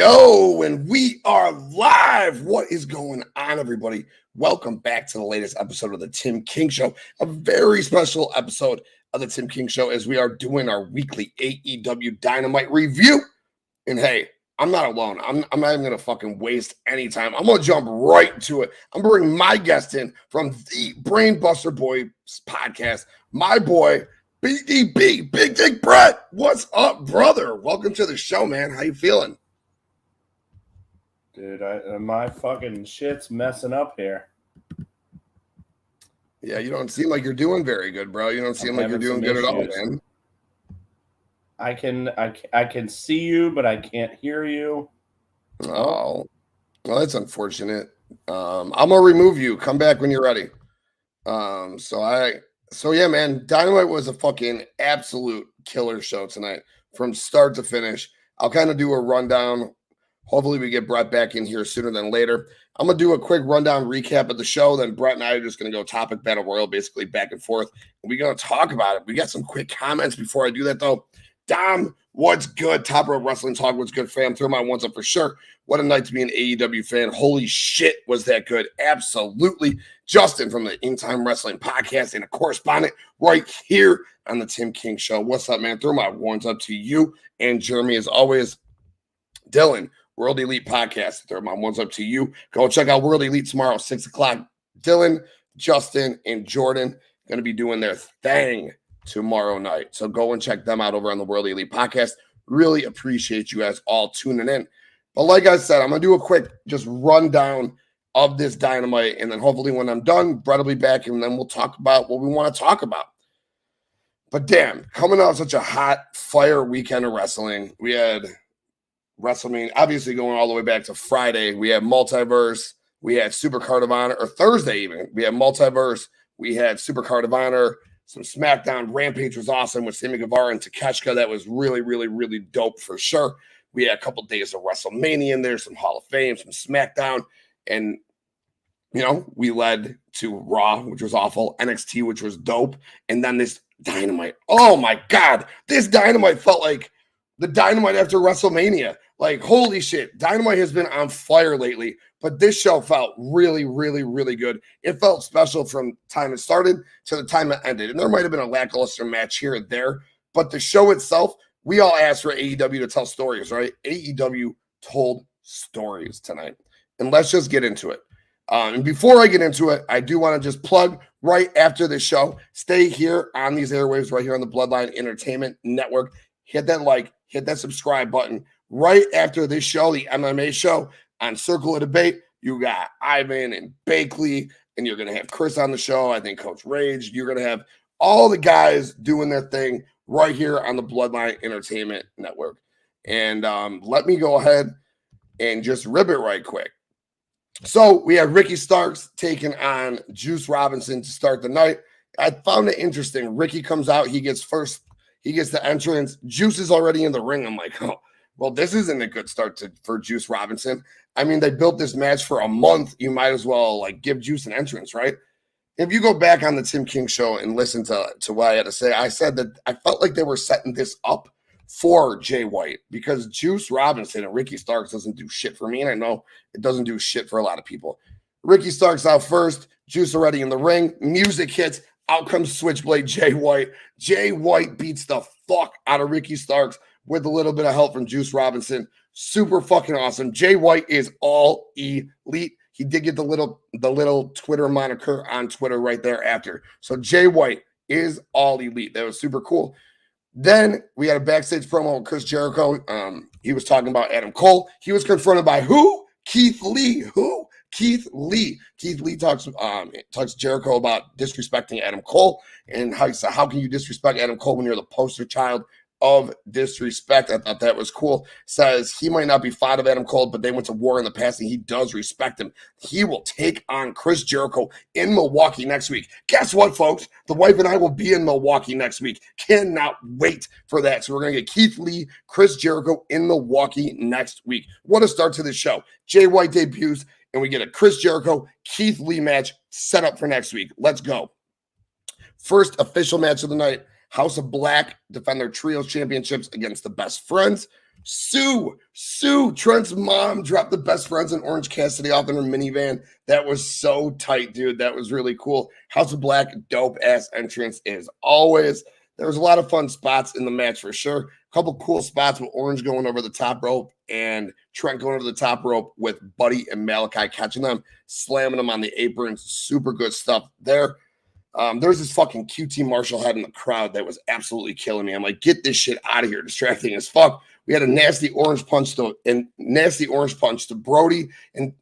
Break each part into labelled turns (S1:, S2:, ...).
S1: Yo, and we are live. What is going on, everybody? Welcome back to the latest episode of the Tim King Show, a very special episode of the Tim King Show as we are doing our weekly AEW Dynamite review. And hey, I'm not alone. I'm not even going to fucking waste any time. I'm going to jump right to it. I'm going to bring my guest in from the Brainbuster Boys podcast, my boy, BDB, Big Dick Brett. What's up, brother? Welcome to the show, man. How you feeling?
S2: Dude, my fucking shit's messing up here.
S1: Yeah, you don't seem like you're doing very good, bro. You don't seem like you're doing good at all, man.
S2: I can see you, but I can't hear you.
S1: Oh, well, that's unfortunate. I'm gonna remove you. Come back when you're ready. So yeah, man, Dynamite was a fucking absolute killer show tonight from start to finish. I'll kind of do a rundown. Hopefully we get Brett back in here sooner than later. I'm going to do a quick rundown recap of the show. Then Brett and I are just going to go topic battle royal, basically back and forth. And we're going to talk about it. We got some quick comments before I do that, though. Dom, what's good? Top Rope Wrestling Talk, what's good, fam? Throw my ones up for sure. What a night to be an AEW fan. Holy shit, was that good? Absolutely. Justin from the In Time Wrestling Podcast and a correspondent right here on the Tim King Show. What's up, man? Throw my ones up to you and Jeremy as always. Dylan, World Elite Podcast. Throw my ones up to you. Go check out World Elite tomorrow, 6 o'clock. Dylan, Justin, and Jordan going to be doing their thing tomorrow night. So go and check them out over on the World Elite Podcast. Really appreciate you guys all tuning in. But like I said, I'm going to do a quick just rundown of this Dynamite. And then hopefully when I'm done, Brett will be back and then we'll talk about what we want to talk about. But damn, coming off such a hot fire weekend of wrestling, we had WrestleMania, obviously going all the way back to Friday. We had Multiverse, we had Super Card of Honor, or Thursday even. We had Multiverse, we had Super Card of Honor, some SmackDown. Rampage was awesome with SammyGuevara and Takeshita. That was really, really, really dope for sure. We had a couple days of WrestleMania in there, some Hall of Fame, some SmackDown, and you know, we led to Raw, which was awful, NXT, which was dope, and then this Dynamite. Oh my God, this Dynamite felt like the Dynamite after WrestleMania. Like, holy shit, Dynamite has been on fire lately, but this show felt really, really, really good. It felt special from time it started to the time it ended. And there might have been a lackluster match here and there, but the show itself, we all asked for AEW to tell stories, right? AEW told stories tonight. And let's just get into it. And before I get into it, I do want to just plug right after the show. Stay here on these airwaves right here on the Bloodline Entertainment Network. Hit that like, hit that subscribe button. Right after this show, the MMA show on Circle of Debate, you got Ivan and Bakley, and you're going to have Chris on the show. I think Coach Rage. You're going to have all the guys doing their thing right here on the Bloodline Entertainment Network. And let me go ahead and just rip it right quick. So we have Ricky Starks taking on Juice Robinson to start the night. I found it interesting. Ricky comes out. He gets the entrance. Juice is already in the ring. I'm like, oh, well, this isn't a good start for Juice Robinson. I mean, they built this match for a month. You might as well like give Juice an entrance, right? If you go back on the Tim King Show and listen to what I had to say, I said that I felt like they were setting this up for JayWhite because Juice Robinson and Ricky Starks doesn't do shit for me. And I know it doesn't do shit for a lot of people. Ricky Starks out first. Juice already in the ring. Music hits. Out comes Switchblade JayWhite. JayWhite beats the fuck out of Ricky Starks with a little bit of help from Juice Robinson. Super fucking awesome. JayWhite is all elite. He did get the little Twitter moniker on Twitter right there after. So JayWhite is all elite. That was super cool. Then we had a backstage promo with Chris Jericho. He was talking about AdamCole. He was confronted by who? Keith Lee. Who? Keith Lee. Keith Lee talks Jericho about disrespecting AdamCole and how can you disrespect AdamCole when you're the poster child of disrespect. I thought that was cool. Says he might not be fond of AdamCole, but they went to war in the past and he does respect him. He will take on Chris Jericho in Milwaukee next week. Guess what, folks? The wife and I will be in Milwaukee next week. Cannot wait for that. So we're going to get Keith Lee, Chris Jericho in Milwaukee next week. What a start to the show. JayWhite debuts and we get a Chris Jericho, Keith Lee match set up for next week. Let's go. First official match of the night. House of Black defend their trios championships against the Best Friends. Sue, Trent's mom dropped the Best Friends and OrangeCassidy off in her minivan. That was so tight, dude. That was really cool. House of Black, dope-ass entrance as always. There was a lot of fun spots in the match for sure. A couple cool spots with Orange going over the top rope and Trent going over the top rope with Buddy and Malachi catching them, slamming them on the aprons. Super good stuff there. There's this fucking QT Marshall head in the crowd that was absolutely killing me. I'm like, get this shit out of here. Distracting as fuck. We had a nasty orange punch to Brody and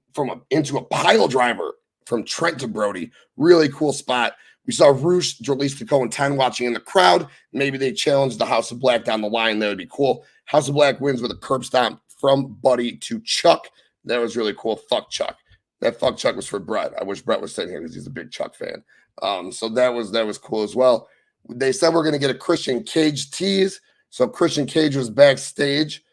S1: into a pile driver from Trent to Brody. Really cool spot. We saw Roosh, Jalisco, and 10 watching in the crowd. Maybe they challenged the House of Black down the line. That would be cool. House of Black wins with a curb stomp from Buddy to Chuck. That was really cool. Fuck Chuck. That fuck Chuck was for Brett. I wish Brett was sitting here because he's a big Chuck fan. So that was cool as well. They said we're going to get a Christian Cage tease. So Christian Cage was backstage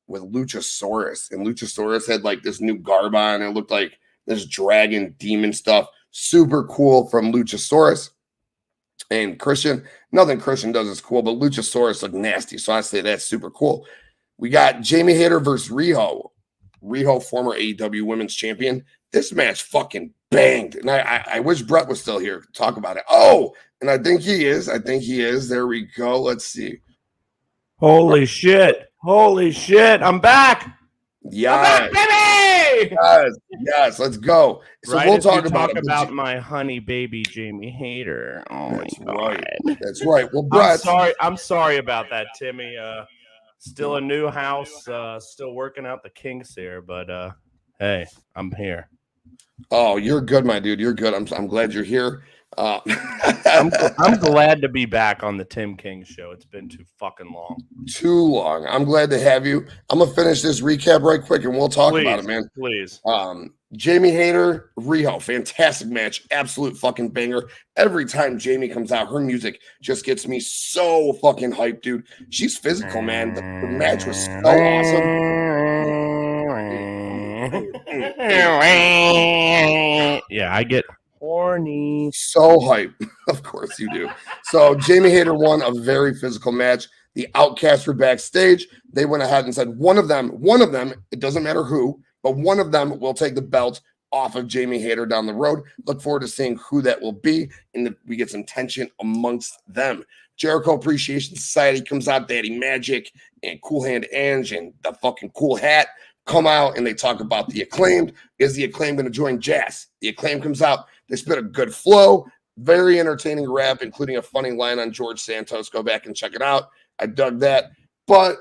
S1: with Luchasaurus. And Luchasaurus had like this new garb on. It looked like this dragon demon stuff. Super cool from Luchasaurus. And Christian, nothing Christian does is cool, but Luchasaurus looked nasty. So I say that's super cool. We got JamieHayter versus Riho. Riho, former AEW Women's Champion. This match fucking banged. And I wish Brett was still here to talk about it. Oh, and I think he is. There we go. Let's see.
S2: Holy shit. I'm back.
S1: Yes.
S2: I'm back, baby.
S1: Yes. Let's go. So
S2: right,
S1: we'll talk about
S2: my honey baby JamieHayter. Oh,
S1: that's
S2: my
S1: right.
S2: God.
S1: That's right. Well, Brett.
S2: I'm sorry about that, Timmy. Still a new house. Still working out the kinks here, but hey, I'm here.
S1: Oh, you're good, my dude. You're good. I'm glad you're here.
S2: I'm glad to be back on the Tim King show. It's been too fucking long.
S1: Too long. I'm glad to have you. I'm gonna finish this recap right quick and we'll talk about it, man.
S2: Please.
S1: JamieHayter, Riho, fantastic match, absolute fucking banger. Every time Jamie comes out, her music just gets me so fucking hyped, dude. She's physical, man. The match was so awesome.
S2: Yeah, I get horny.
S1: So hype. Of course you do. So JamieHayter won a very physical match. The Outcasts were backstage. They went ahead and said one of them, it doesn't matter who, but one of them will take the belt off of JamieHayter down the road. Look forward to seeing who that will be, and we get some tension amongst them. Jericho Appreciation Society comes out. Daddy Magic and Cool Hand Ange and the fucking cool hat come out, and they talk about the Acclaimed. Is the Acclaimed going to join Jazz? The Acclaimed comes out. They spit a good flow. Very entertaining rap, including a funny line on George Santos. Go back and check it out. I dug that. But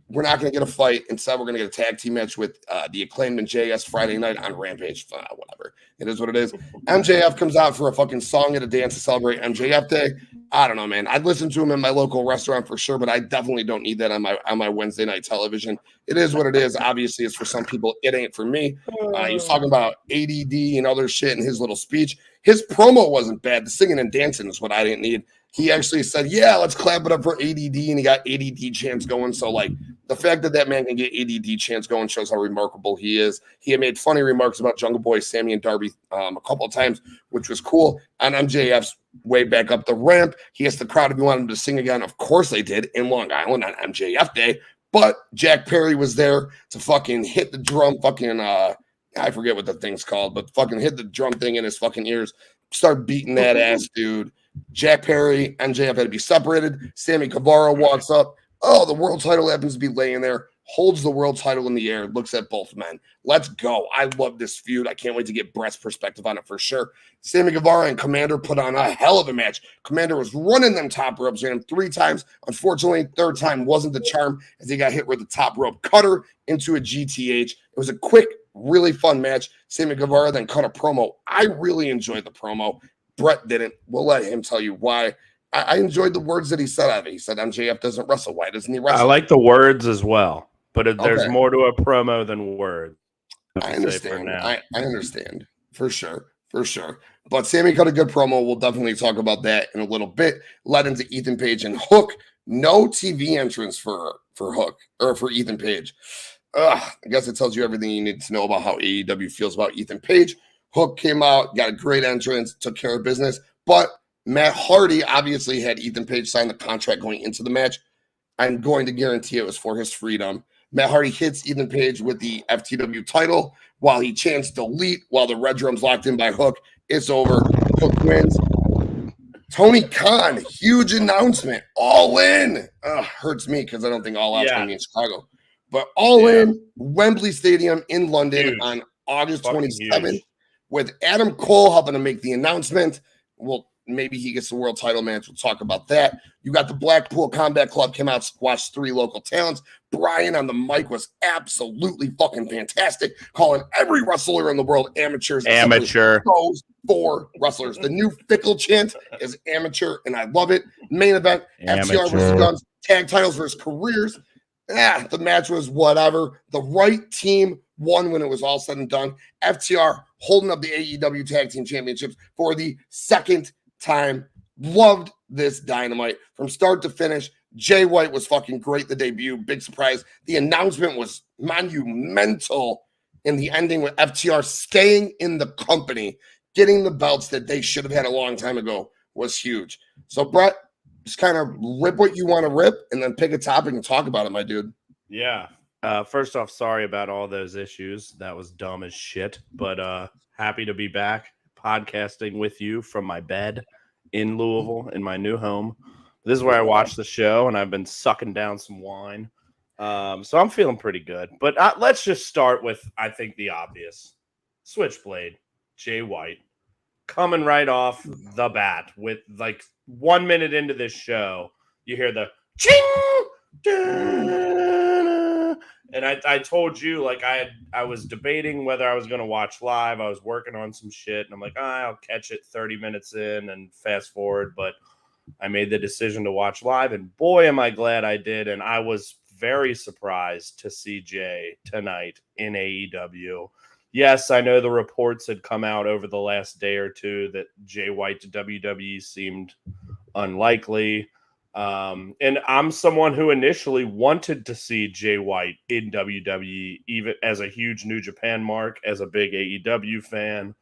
S1: we're not going to get a fight. Instead, we're going to get a tag team match with the Acclaimed and JS Friday night on Rampage. Whatever. It is what it is. MJF comes out for a fucking song and a dance to celebrate MJF Day. I don't know, man. I'd listen to him in my local restaurant for sure, but I definitely don't need that on my Wednesday night television. It is what it is. Obviously, it's for some people. It ain't for me. He was talking about ADD and other shit in his little speech. His promo wasn't bad. The singing and dancing is what I didn't need. He actually said, yeah, let's clap it up for ADD, and he got ADD chants going. So, like, the fact that man can get ADD chants going shows how remarkable he is. He had made funny remarks about Jungle Boy, Sammy, and Darby a couple of times, which was cool. On MJF's way back up the ramp, he asked the crowd if he wanted him to sing again. Of course they did in Long Island on MJF Day. But Jack Perry was there to fucking hit the drum, I forget what the thing's called, but fucking hit the drum thing in his fucking ears, start beating that ass, dude. Jack Perry, MJF had to be separated. Sammy Guevara walks up. Oh, the world title happens to be laying there. Holds the world title in the air. Looks at both men. Let's go. I love this feud. I can't wait to get Brett's perspective on it for sure. Sammy Guevara and Commander put on a hell of a match. Commander was running them top ropes, ran him 3 times. Unfortunately, third time wasn't the charm as he got hit with the top rope cutter into a GTH. It was a quick, really fun match. Sammy Guevara then cut a promo. I really enjoyed the promo. Brett didn't. We'll let him tell you why. I enjoyed the words that he said out of it. He said MJF doesn't wrestle. Why doesn't he wrestle?
S2: I like the words as well, but there's more to a promo than words.
S1: I understand. I understand. For sure. But Sammy cut a good promo. We'll definitely talk about that in a little bit. Led into EthanPage and Hook. No TV entrance for Hook or for EthanPage. I guess it tells you everything you need to know about how AEW feels about EthanPage. Hook came out, got a great entrance, took care of business, but Matt Hardy obviously had EthanPage sign the contract going into the match. I'm going to guarantee it was for his freedom. Matt Hardy hits EthanPage with the FTW title while he chants delete while the red drum's locked in by Hook. It's over. Hook wins. Tony Khan, huge announcement. All in. Hurts me because I don't think All Out's going to be in Chicago. But All in, Wembley Stadium in London on August 27th with Adam Cole helping to make the announcement. Well, maybe he gets the world title match. We'll talk about that. You got the Blackpool Combat Club came out, squashed 3 local talents. Brian on the mic was absolutely fucking fantastic, calling every wrestler in the world amateurs.
S2: Amateur.
S1: Those 4 wrestlers. The new fickle chant is amateur, and I love it. Main event, FTR versus Guns, tag titles versus careers. The match was whatever. The right team won when it was all said and done. FTR holding up the AEW Tag Team Championships for the second time. Loved this Dynamite from start to finish. JayWhite was fucking great. The debut, big surprise. The announcement was monumental in the ending with FTR staying in the company, getting the belts that they should have had a long time ago was huge. So, Brett, just kind of rip what you want to rip and then pick a topic and talk about it, my dude.
S2: Yeah. First off, sorry about all those issues. That was dumb as shit, but happy to be back podcasting with you from my bed in Louisville in my new home. This is where I watch the show, and I've been sucking down some wine. So I'm feeling pretty good. But let's just start with, I think, the obvious. Switchblade, JayWhite, coming right off the bat with like 1 minute into this show, you hear the ching, and I told you, like, I was debating whether I was going to watch live. I was working on some shit, and I'm like, I'll catch it 30 minutes in and fast forward. But I made the decision to watch live, and boy, am I glad I did. And I was very surprised to see Jay tonight in AEW. Yes, I know the reports had come out over the last day or two that JayWhite to WWE seemed unlikely. And I'm someone who initially wanted to see JayWhite in WWE, even as a huge New Japan mark, as a big AEW fan.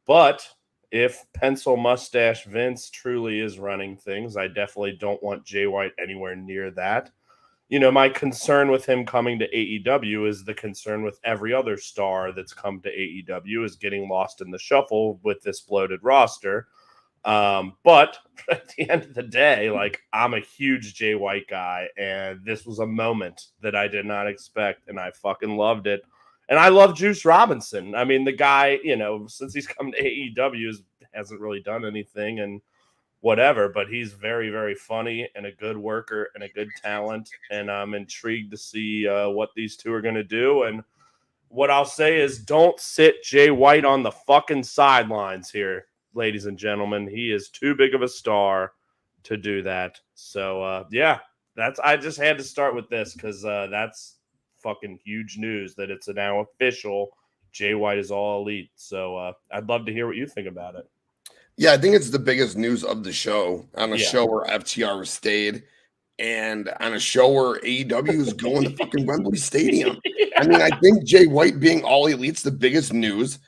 S2: But if Pencil Mustache Vince truly is running things, I definitely don't want JayWhite anywhere near that. You know, my concern with him coming to AEW is the concern with every other star that's come to AEW is getting lost in the shuffle with this bloated roster. But at the end of the day, like, I'm a huge JayWhite guy, and this was a moment that I did not expect, and I fucking loved it. And I love Juice Robinson. I mean, the guy, you know, since he's come to AEW, hasn't really done anything and whatever, but he's very, very funny and a good worker and a good talent, and I'm intrigued to see what these two are going to do. And what I'll say is, don't sit JayWhite on the fucking sidelines here, ladies and gentlemen. He is too big of a star to do that. So, yeah, I just had to start with this because that's fucking huge news that it's now official. JayWhite is all elite. So I'd love to hear what you think about it.
S1: Yeah, I think it's the biggest news of the show, on a show where FTR stayed and on a show where AEW is going to fucking Wembley Stadium. I mean, I think JayWhite being all elite's the biggest news.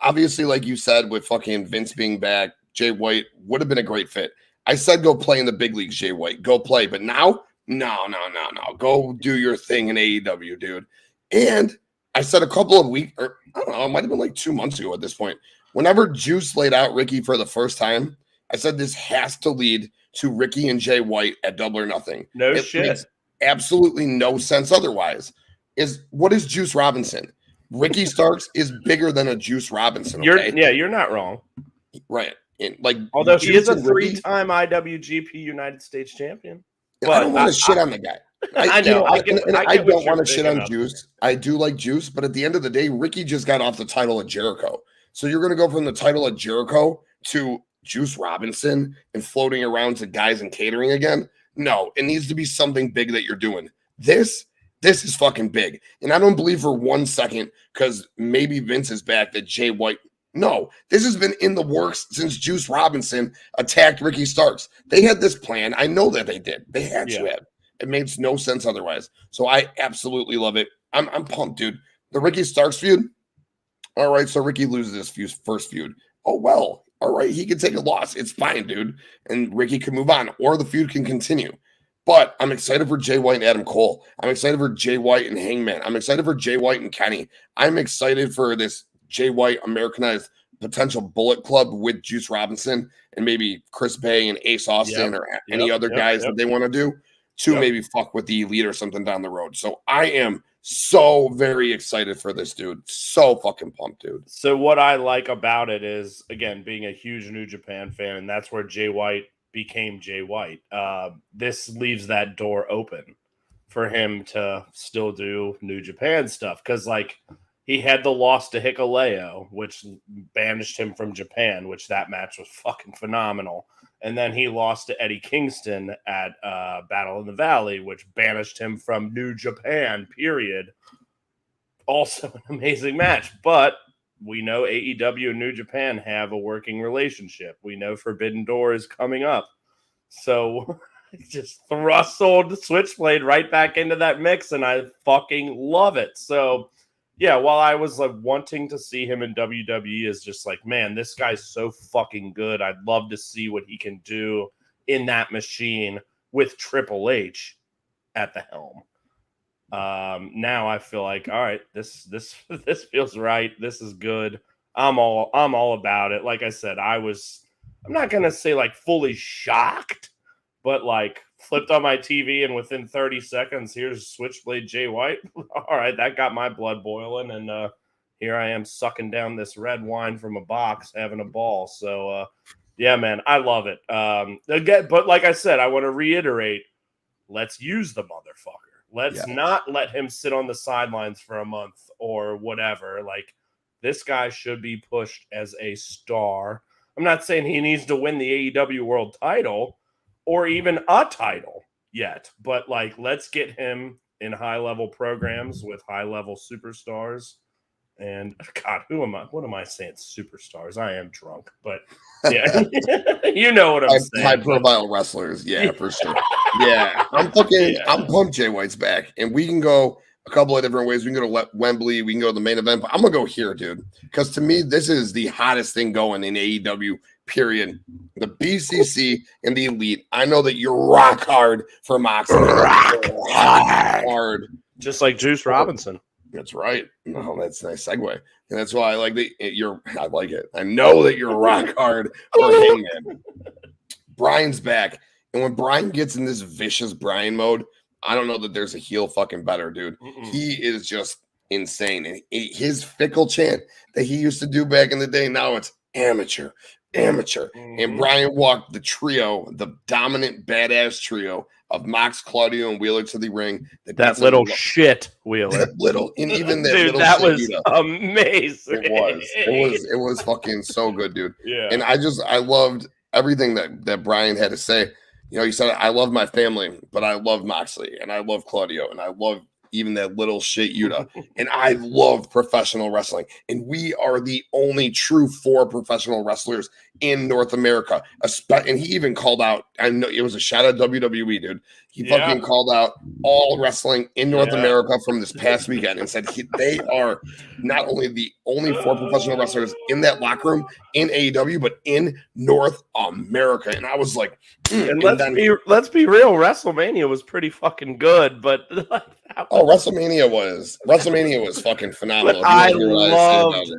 S1: Obviously, like you said, with fucking Vince being back, JayWhite would have been a great fit. I said go play in the big leagues, JayWhite. Go play. But now, no. Go do your thing in AEW, dude. And I said a couple of weeks, or I don't know, it might have been like 2 months ago at this point. Whenever Juice laid out Ricky for the first time, I said this has to lead to Ricky and JayWhite at Double or Nothing.
S2: It makes
S1: absolutely no sense otherwise. What is Juice Robinson? Ricky Starks is bigger than a Juice Robinson. Okay?
S2: You're not wrong.
S1: Right.
S2: Although he is a 3-time IWGP United States champion.
S1: I don't want to shit on the guy. I don't want to shit on Juice. I do like Juice, but at the end of the day, Ricky just got off the title of Jericho. So you're going to go from the title of Jericho to Juice Robinson and floating around to guys and catering again? No, it needs to be something big that you're doing. This is fucking big. And I don't believe for 1 second, because maybe Vince is back, that JayWhite. No, this has been in the works since Juice Robinson attacked Ricky Starks. They had this plan. I know that they did. They had to have. It makes no sense otherwise. So I absolutely love it. I'm pumped, dude. The Ricky Starks feud. All right, so Ricky loses his first feud. Oh, well, all right, he can take a loss. It's fine, dude. And Ricky can move on, or the feud can continue. But I'm excited for JayWhite and AdamCole. I'm excited for JayWhite and Hangman. I'm excited for JayWhite and Kenny. I'm excited for this JayWhite Americanized potential Bullet Club with Juice Robinson and maybe Chris Bay and Ace Austin or any other guys that they want to do to maybe fuck with the Elite or something down the road. So I am so very excited for this, dude. So fucking pumped, dude.
S2: So what I like about it is, again, being a huge New Japan fan, and that's where JayWhite became JayWhite. This leaves that door open for him to still do New Japan stuff. Because, like, he had the loss to Hikuleo, which banished him from Japan, which that match was fucking phenomenal. And then he lost to Eddie Kingston at Battle in the Valley, which banished him from New Japan, period. Also an amazing match. But we know AEW and New Japan have a working relationship. We know Forbidden Door is coming up. So just thrust old Switchblade right back into that mix, and I fucking love it. So yeah, while I was like wanting to see him in WWE, is just like, man, this guy's so fucking good. I'd love to see what he can do in that machine with Triple H at the helm. Now I feel like, all right, this feels right. This is good. I'm all about it. Like I said, I'm not gonna say like fully shocked, but like flipped on my TV and within 30 seconds, here's Switchblade JayWhite. All right, that got my blood boiling, and here I am sucking down this red wine from a box, having a ball. So yeah, man, I love it. Again, but like I said, I want to reiterate, let's use the motherfucker. Let's not let him sit on the sidelines for a month or whatever. Like, this guy should be pushed as a star. I'm not saying he needs to win the AEW World title or even a title yet, but like, let's get him in high-level programs with high-level superstars. And God, what am I saying? Superstars. I am drunk, but yeah, you know what I'm saying.
S1: High-profile wrestlers, for sure. Yeah, I'm pumped. JayWhite's back, and we can go a couple of different ways. We can go to Wembley. We can go to the main event, but I'm gonna go here, dude, because to me, this is the hottest thing going in AEW. Period. The BCC and the Elite. I know that you're rock hard for Moxley. Rock hard,
S2: just like Juice Robinson.
S1: That's right. Oh, that's a nice segue. And that's why I like I like it. I know that you're rock hard for Hangman. Bryan's back. And when Bryan gets in this vicious Bryan mode, I don't know that there's a heel fucking better, dude. He is just insane. And his fickle chant that he used to do back in the day, now it's amateur. And Bryan walked the trio, the dominant badass trio of Mox, Claudio, and Wheeler to the ring.
S2: That little shit Wheeler.
S1: And even that
S2: dude,
S1: little
S2: that
S1: shit,
S2: was amazing.
S1: It was fucking so good, dude.
S2: Yeah.
S1: And I loved everything that Bryan had to say. You know, he said, I love my family, but I love Moxley, and I love Claudio, and I love even that little shit Yuta. And I love professional wrestling. And we are the only true 4 professional wrestlers in North America. And he even called out, I know it was a shout out WWE, dude. He fucking called out all wrestling in North America from this past weekend and said they are not only the only 4 professional wrestlers in that locker room in AEW, but in North America. And I was like,
S2: and let's be real, WrestleMania was pretty fucking good, but
S1: WrestleMania was fucking phenomenal.
S2: I loved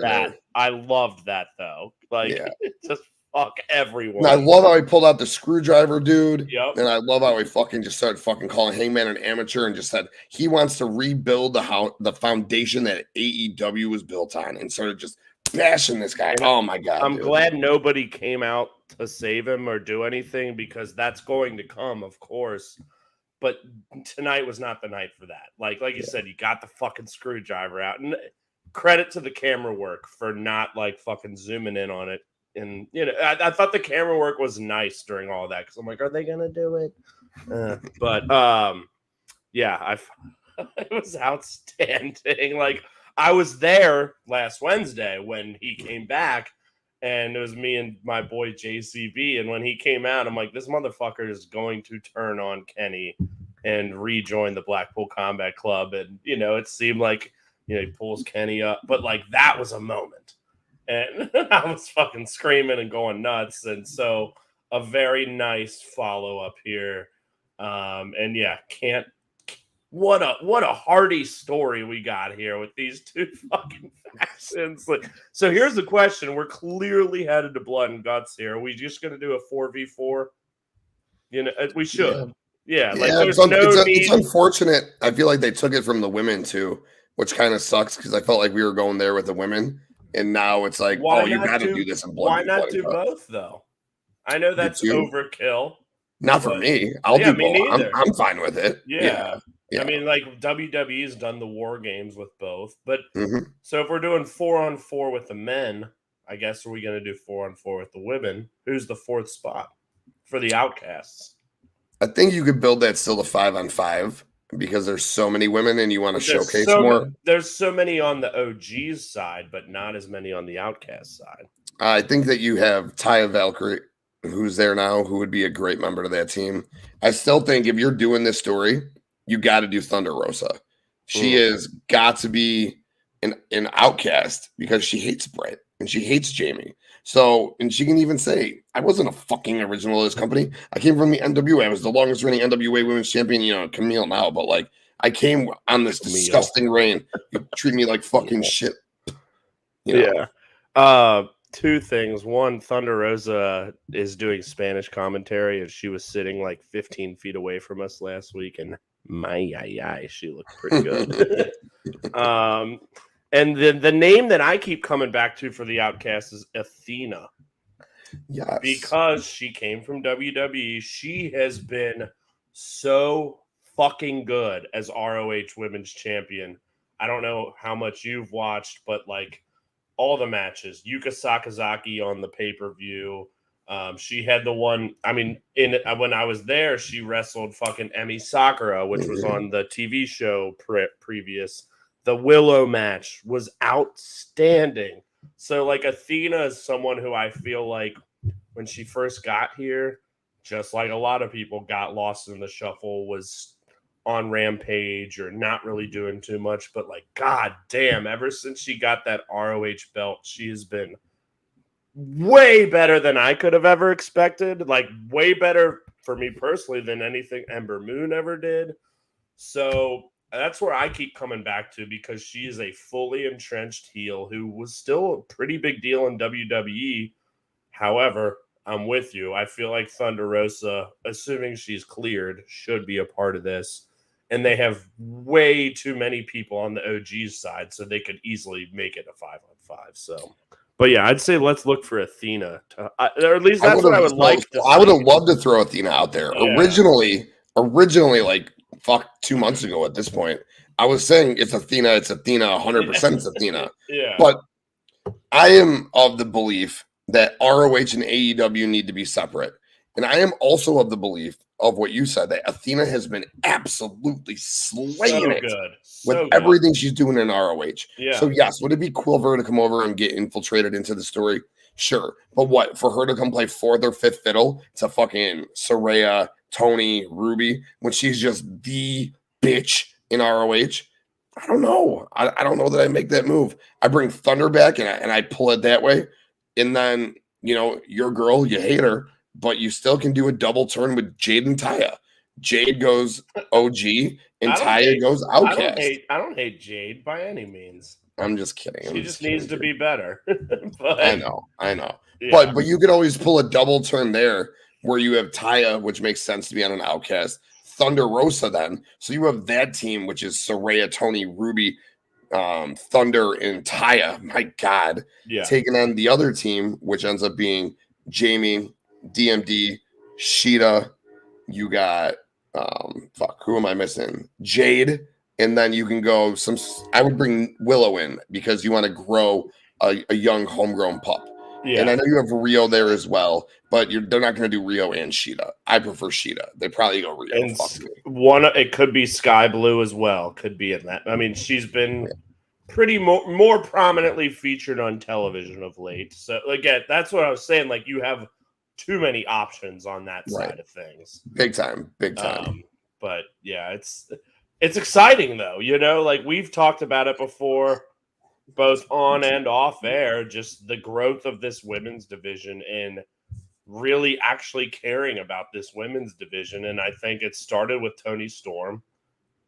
S2: that. I loved that though. Like, just fuck everyone.
S1: And I love how he pulled out the screwdriver, dude.
S2: Yep.
S1: And I love how he fucking just started fucking calling Hangman an amateur and just said he wants to rebuild the foundation that AEW was built on, and started just bashing this guy. Oh my God.
S2: I'm glad nobody came out to save him or do anything, because that's going to come, of course. But tonight was not the night for that. Like you said, you got the fucking screwdriver out. And credit to the camera work for not like fucking zooming in on it. And, you know, I thought the camera work was nice during all that, because I'm like, are they going to do it? Yeah, it was outstanding. Like, I was there last Wednesday when he came back, and it was me and my boy JCB. And when he came out, I'm like, this motherfucker is going to turn on Kenny and rejoin the Blackpool Combat Club. And, you know, it seemed like, you know, he pulls Kenny up, but like, that was a moment. And I was fucking screaming and going nuts. And so a very nice follow-up here. And yeah, what a hearty story we got here with these two fucking factions. So here's the question. We're clearly headed to blood and guts here. Are we just going to do a 4v4? We should. Yeah, there's
S1: it's unfortunate. I feel like they took it from the women too, which kind of sucks because I felt like we were going there with the women, and now it's like, you got to do this in blood.
S2: Why not do both though? I know that's overkill.
S1: Not for me. I'll do both. I'm fine with it.
S2: Yeah. I mean, WWE's done the War Games with both, but so if we're doing 4-on-4 with the men, I guess are we going to do 4-on-4 with the women? Who's the fourth spot for the Outcasts?
S1: I think you could build that still to 5-on-5 because there's so many women and you want to showcase more.
S2: There's so many on the OG's side, but not as many on the Outcast side.
S1: I think that you have Taya Valkyrie, who's there now, who would be a great member to that team. I still think if you're doing this story, you got to do Thunder Rosa. She has got to be an outcast because she hates Britt and she hates Jamie. So, and she can even say, I wasn't a fucking original of this company. I came from the NWA. I was the longest reigning NWA women's champion, Camille now, but I came on this disgusting reign. You treat me like fucking shit.
S2: Yeah. Two things. One, Thunder Rosa is doing Spanish commentary, and she was sitting 15 feet away from us last week, and she looked pretty good. And the name that I keep coming back to for the Outcast is Athena.
S1: Yes.
S2: Because she came from WWE. She has been so fucking good as ROH Women's Champion. I don't know how much you've watched, but all the matches. Yuka Sakazaki on the pay-per-view. She had the one, when I was there, she wrestled fucking Emi Sakura, which was on the TV show previous. The Willow match was outstanding. So, Athena is someone who I feel like when she first got here, just like a lot of people got lost in the shuffle, was on Rampage or not really doing too much. But, god damn, ever since she got that ROH belt, she has been way better than I could have ever expected. Way better for me personally than anything Ember Moon ever did. So that's where I keep coming back to because she is a fully entrenched heel who was still a pretty big deal in WWE. However, I'm with you. I feel like Thunder Rosa, assuming she's cleared, should be a part of this. And they have way too many people on the OG's side, so they could easily make it a 5-on-5. So, but yeah, I'd say let's look for Athena. Or at least that's what I would like to see.
S1: I would have loved to throw Athena out there. Yeah. Originally, 2 months ago at this point, I was saying it's Athena, 100% it's Athena.
S2: Yeah.
S1: But I am of the belief that ROH and AEW need to be separate. And I am also of the belief of what you said, that Athena has been absolutely slaying it with everything she's doing in ROH.
S2: Yeah.
S1: So yes, would it be cool for her to come over and get infiltrated into the story? Sure. But what, for her to come play fourth or fifth fiddle to fucking Saraya, Tony, Ruby, when she's just the bitch in ROH? I don't know. I don't know that I make that move. I bring Thunder back and I pull it that way. And then, your girl, you hate her, but you still can do a double turn with Jade and Taya. Jade goes OG and Taya goes Outcast.
S2: I don't hate Jade by any means.
S1: I'm just kidding.
S2: She just needs to be better.
S1: But, I know. Yeah. But you could always pull a double turn there where you have Taya, which makes sense to be on an Outcast. Thunder Rosa then. So you have that team, which is Saraya, Tony, Ruby, Thunder, and Taya. My God.
S2: Yeah.
S1: Taking on the other team, which ends up being Jamie, DMD, Sheeta. You got who am I missing? Jade. And then you can go I would bring Willow in because you want to grow a young homegrown pup.
S2: Yeah.
S1: And I know you have Riho there as well, but they're not going to do Riho and Sheeta. I prefer Sheeta. They probably go Riho.
S2: And it could be Sky Blue as well. Could be in that. I mean, she's been pretty more prominently featured on television of late. So again, that's what I was saying. You have too many options on that side of things.
S1: Big time.
S2: But yeah, it's exciting though. We've talked about it before. both on and off air, just the growth of this women's division and really actually caring about this women's division. And I think it started with Toni Storm,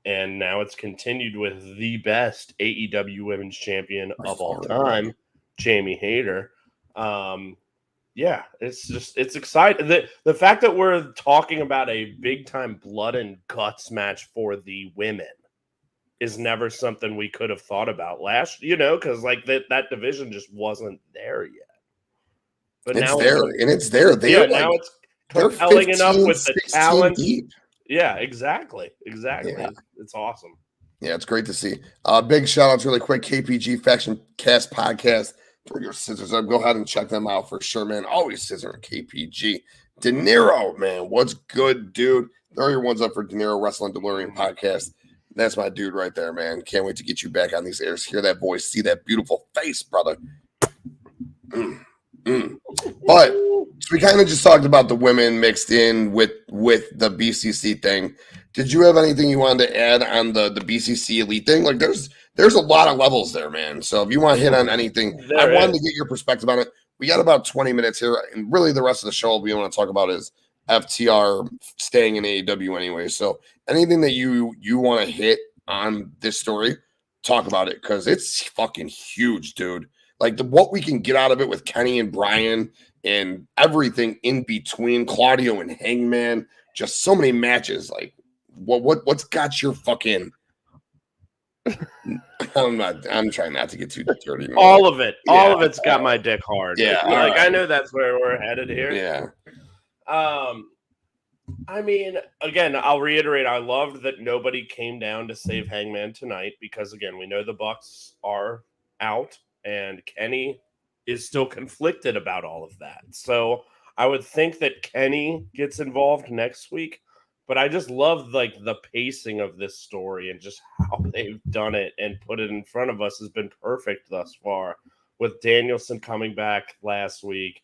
S2: and now it's continued with the best AEW women's champion of all time, JamieHayter. Yeah, it's exciting. The fact that we're talking about a big time blood and guts match for the women is never something we could have thought about last, because like that division just wasn't there yet. But
S1: it's
S2: now
S1: there, and it's there.
S2: Now it's compelling enough with the talent.
S1: Deep.
S2: Yeah, exactly.
S1: Yeah.
S2: It's awesome.
S1: Yeah, it's great to see. Big shout outs really quick. KPG Faction Cast Podcast. For your scissors up, go ahead and check them out for sure, man. Always scissor KPG. De Niro, man, what's good, dude? Throw your ones up for De Niro Wrestling Delirium Podcast. That's my dude right there, man. Can't wait to get you back on these airs. Hear that voice, see that beautiful face, brother. But so we kind of just talked about the women mixed in with the BCC thing. Did you have anything you wanted to add on the BCC Elite thing? Like, there's a lot of levels there, man. So if you want to hit on anything, I wanted to get your perspective on it. We got about 20 minutes here, and really the rest of the show we want to talk about is FTR staying in AEW anyway. So anything that you want to hit on this story, talk about it, because it's fucking huge, dude. Like what we can get out of it with Kenny and Bryan and everything in between, Claudio and Hangman, just so many matches. Like what's got your fucking I'm trying not to get too dirty. Man.
S2: All of it's got my dick hard.
S1: Yeah.
S2: Like I know that's where we're headed here.
S1: Yeah.
S2: I mean, again, I'll reiterate, I loved that nobody came down to save Hangman tonight because again, we know the Bucks are out and Kenny is still conflicted about all of that. So I would think that Kenny gets involved next week. But I just love like the pacing of this story and just how they've done it and put it in front of us has been perfect thus far. With Danielson coming back last week,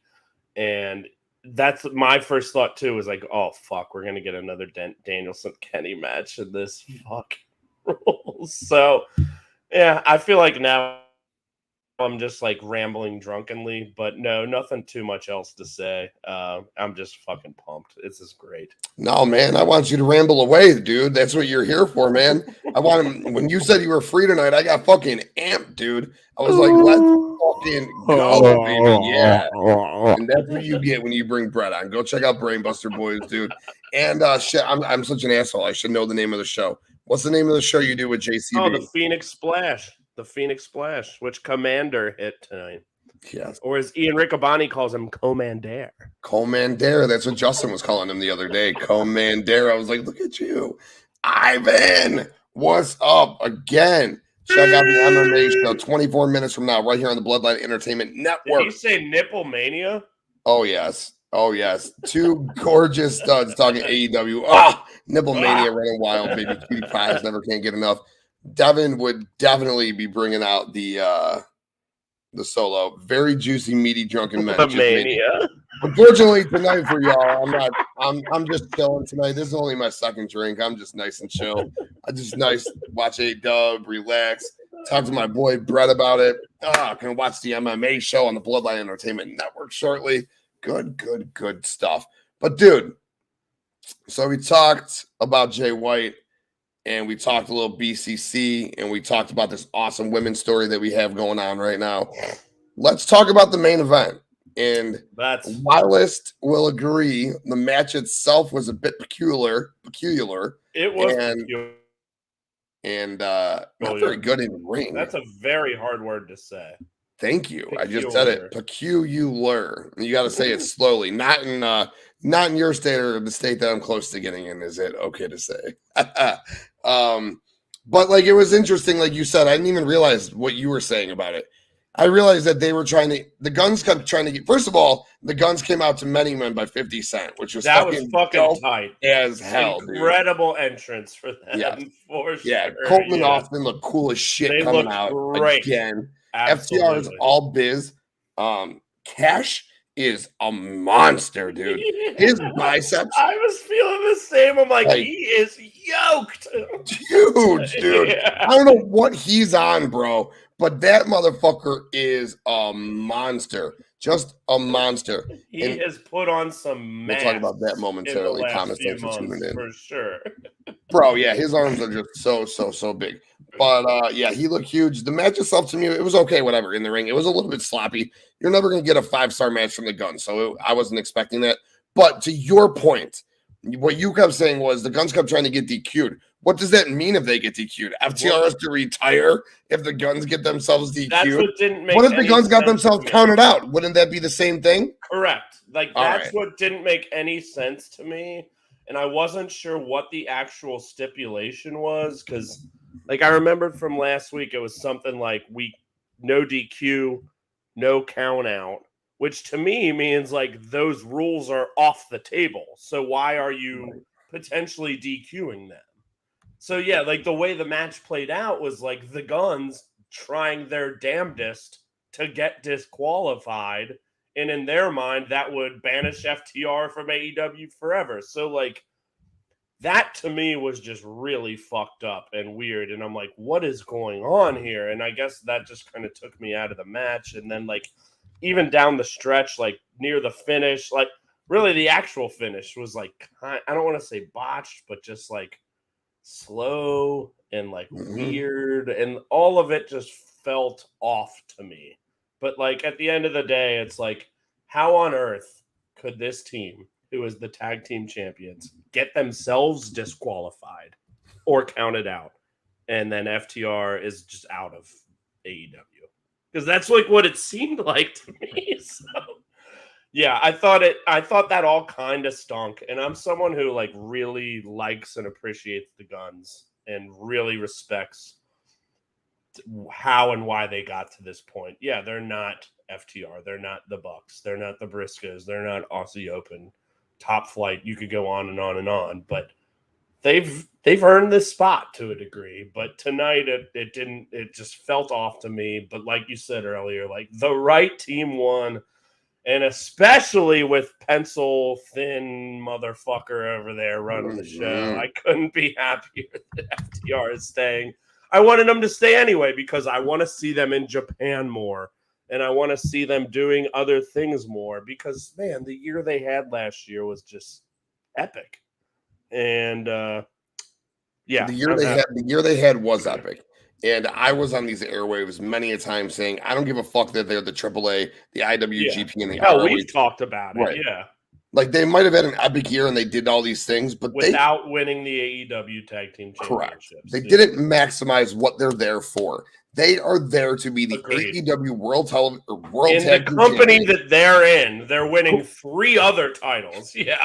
S2: and that's my first thought too. Was like, oh fuck, we're gonna get another Danielson Kenny match in this fuck rules. So yeah, I feel like now I'm just like rambling drunkenly, but no, nothing too much else to say. I'm just fucking pumped. This is great. No,
S1: man, I want you to ramble away, dude. That's what you're here for, man. When you said you were free tonight, I got fucking amped, dude. I was like, let's fucking go, baby. Yeah. And that's what you get when you bring Brett on. Go check out Brainbuster Boys, dude. And shit, I'm such an asshole. I should know the name of the show. What's the name of the show you do with JCB?
S2: Oh, the Phoenix Splash. The Phoenix Splash, which Commander hit tonight.
S1: Yes.
S2: Or as Ian Riccaboni calls him, Commander.
S1: Commander. That's what Justin was calling him the other day. Commander. I was like, look at you. Ivan, what's up again? Check out the MMA show 24 minutes from now, right here on the Bloodline Entertainment Network.
S2: Did you say Nipple Mania?
S1: Oh, yes. Oh, yes. Two gorgeous studs talking AEW. Oh, Nipple Mania running wild, baby. Cutie pies never can't get enough. Devin would definitely be bringing out the solo. Very juicy, meaty, drunken men.
S2: Mania.
S1: Unfortunately, tonight for y'all, I'm just chilling tonight. This is only my second drink. I'm just nice and chill. I just nice watch A-Dub, relax, talk to my boy Brett about it. Gonna watch the MMA show on the Bloodline Entertainment Network shortly. Good stuff. But dude, so we talked about JayWhite. And we talked a little BCC, and we talked about this awesome women's story that we have going on right now. Let's talk about the main event. And Wildest will agree the match itself was a bit peculiar.
S2: It was peculiar.
S1: And not very good in the ring.
S2: That's a very hard word to say.
S1: Thank you. Peculiar. I just said it. Peculiar. You got to say it slowly. Not in your state or the state that I'm close to getting in. Is it okay to say? But like it was interesting, like you said, I didn't even realize what you were saying about it. I realized that they were the Guns kept trying to get. First of all, the Guns came out to Many Men by 50 Cent, which was fucking
S2: tight
S1: as hell.
S2: Incredible entrance for them.
S1: Yeah,
S2: for sure.
S1: Yeah. Colton Austin looked cool as shit
S2: they
S1: coming out
S2: great.
S1: again.
S2: Absolutely.
S1: FTR is all biz. Cash is a monster, dude. His biceps.
S2: I was feeling the same. I'm like he is yoked.
S1: Huge, dude.
S2: Yeah.
S1: I don't know what he's on, bro, but that motherfucker is a monster. Just a monster.
S2: He has put on some
S1: We'll talk about that momentarily.
S2: in the last
S1: Thomas,
S2: few
S1: thanks for tuning
S2: months,
S1: in.
S2: for sure.
S1: Bro, yeah, his arms are just so big. But yeah, he looked huge. The match itself to me, it was okay, whatever, in the ring. It was a little bit sloppy. You're never going to get a 5-star match from the Guns, so I wasn't expecting that. But to your point, what you kept saying was the Guns kept trying to get DQ'd. What does that mean if they get DQ'd? FTR has to retire if the Guns get themselves DQ'd?
S2: That's what didn't make
S1: What if the Guns got
S2: sense
S1: themselves counted out? Wouldn't that be the same thing?
S2: Correct. Like,
S1: All
S2: that's
S1: right.
S2: what didn't make any sense to me. And I wasn't sure what the actual stipulation was because, like, I remembered from last week, it was something like no DQ, no count out, which to me means like those rules are off the table. So why are you potentially DQing them? So yeah, like the way the match played out was like the Guns trying their damnedest to get disqualified. And in their mind, that would banish FTR from AEW forever. So, like, that to me was just really fucked up and weird. And I'm like, what is going on here? And I guess that just kind of took me out of the match. And then, like, even down the stretch, like, near the finish, like, really the actual finish was, like, I don't want to say botched, but just, like, slow and, like, weird. And all of it just felt off to me. But, like, at the end of the day, it's like, how on earth could this team, who is the tag team champions, get themselves disqualified or counted out? And then FTR is just out of AEW. Because that's, like, what it seemed like to me. So, yeah, I thought that all kind of stunk. And I'm someone who, like, really likes and appreciates the Guns and really respects how and why they got to this point. Yeah, they're not FTR. They're not the Bucks. They're not the Briscoes. They're not Aussie Open, Top Flight. You could go on and on and on, but they've earned this spot to a degree. But tonight it didn't. It just felt off to me. But like you said earlier, like the right team won, and especially with pencil thin motherfucker over there running the show, I couldn't be happier that FTR is staying. I wanted them to stay anyway because I want to see them in Japan more and I want to see them doing other things more because, man, the year they had last year was just epic. And, yeah.
S1: The year they had was epic. And I was on these airwaves many a time saying, I don't give a fuck that they're the AAA, the IWGP, and the ROH.
S2: We've talked about it,
S1: right.
S2: Yeah.
S1: Like, they might have had an epic year and they did all these things, but
S2: without winning the AEW Tag Team Championships.
S1: Correct. They didn't maximize what they're there for. They are there to be the AEW World Tag Team
S2: company that they're in. They're winning 3 other titles. Yeah,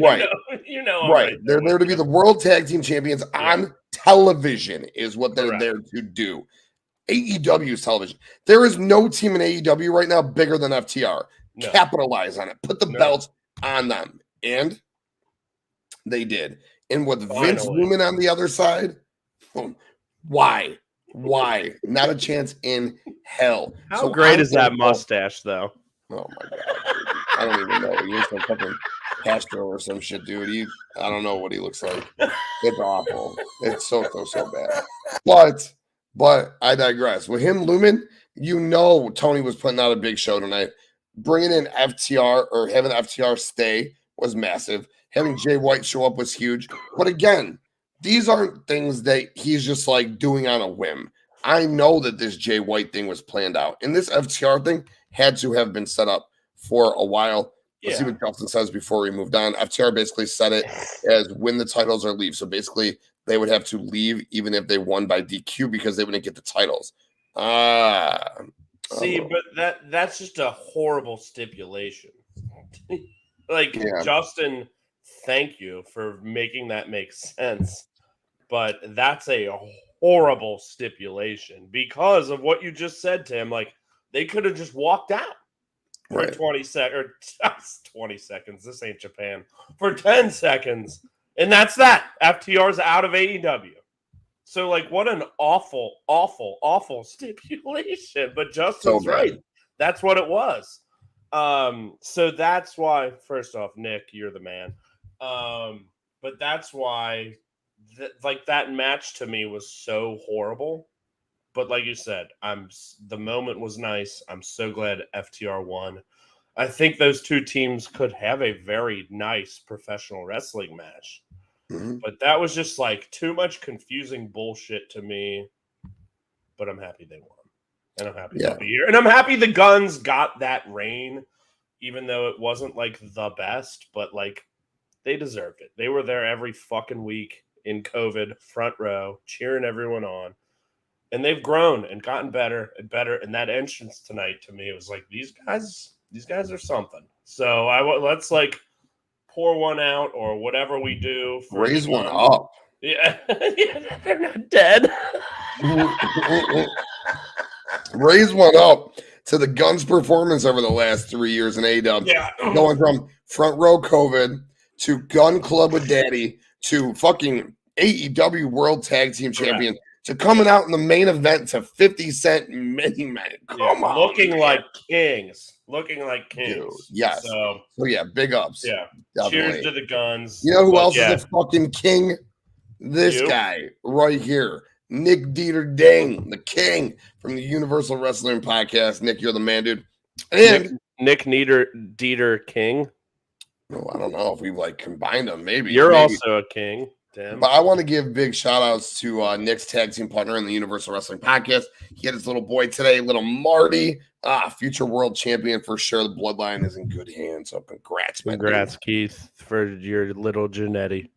S1: right.
S2: You know,
S1: right. They're there to be the World Tag Team Champions on television. Is what they're there to do. AEW's television. There is no team in AEW right now bigger than FTR. No. Capitalize on it. Put the belts on them, and they did. And with Vince McMahon on the other side, why? Not a chance in hell.
S2: How great is that mustache, though?
S1: Oh my god, dude. I don't even know. He looks like fucking Castro or some shit, dude. I don't know what he looks like. It's awful. It's so bad. But I digress. With him looming, you know Tony was putting out a big show tonight. Bringing in FTR or having FTR stay was massive. Having JayWhite show up was huge. But again, these aren't things that he's just like doing on a whim. I know that this JayWhite thing was planned out. And this FTR thing had to have been set up for a while. Let's see what Justin says before we moved on. FTR basically said it as win the titles or leave. So basically, they would have to leave even if they won by DQ because they wouldn't get the titles.
S2: See, but that's just a horrible stipulation. Justin, thank you for making that make sense. But that's a horrible stipulation because of what you just said to him. Like, they could have just walked out for 20 seconds. 20 seconds. This ain't Japan. For 10 seconds. And that's that. FTR's out of AEW. So, like, what an awful, awful, awful stipulation. But Justin's right. That's what it was. So that's why, first off, Nick, you're the man. But that's why, like, that match to me was so horrible. But like you said, the moment was nice. I'm so glad FTR won. I think those two teams could have a very nice professional wrestling match.
S1: Mm-hmm.
S2: But that was just like too much confusing bullshit to me. But I'm happy they won. And I'm happy they'll be here. And I'm happy the Guns got that reign, even though it wasn't like the best, but like they deserved it. They were there every fucking week in COVID, front row, cheering everyone on. And they've grown and gotten better and better. And that entrance tonight to me, it was like, these guys are something. So let's like pour one out or whatever we do.
S1: Raise one up.
S2: Yeah. Yeah, they're not dead.
S1: Raise one up to the Guns' performance over the last 3 years in AEW.
S2: Yeah.
S1: Going from front row COVID to Gun Club with Daddy to fucking AEW World Tag Team Champion to coming out in the main event to 50 Cent Mini Man. Come on.
S2: Looking like kings.
S1: Dude, yes. So yeah, big ups.
S2: Yeah.
S1: Definitely.
S2: Cheers to the Guns.
S1: You know who else is a fucking king? This guy right here. Nick Dieter Dang, the king from the Universal Wrestling Podcast. Nick, you're the man, dude. And
S2: Nick Dieter King.
S1: Oh, I don't know if we like combined them. Maybe
S2: you're also a king. Damn.
S1: But I want to give big shout outs to Nick's tag team partner in the Universal Wrestling Podcast. He had his little boy today, little Marty, future world champion for sure. The bloodline is in good hands. So congrats, man.
S2: Congrats, Keith, for your little Janetti.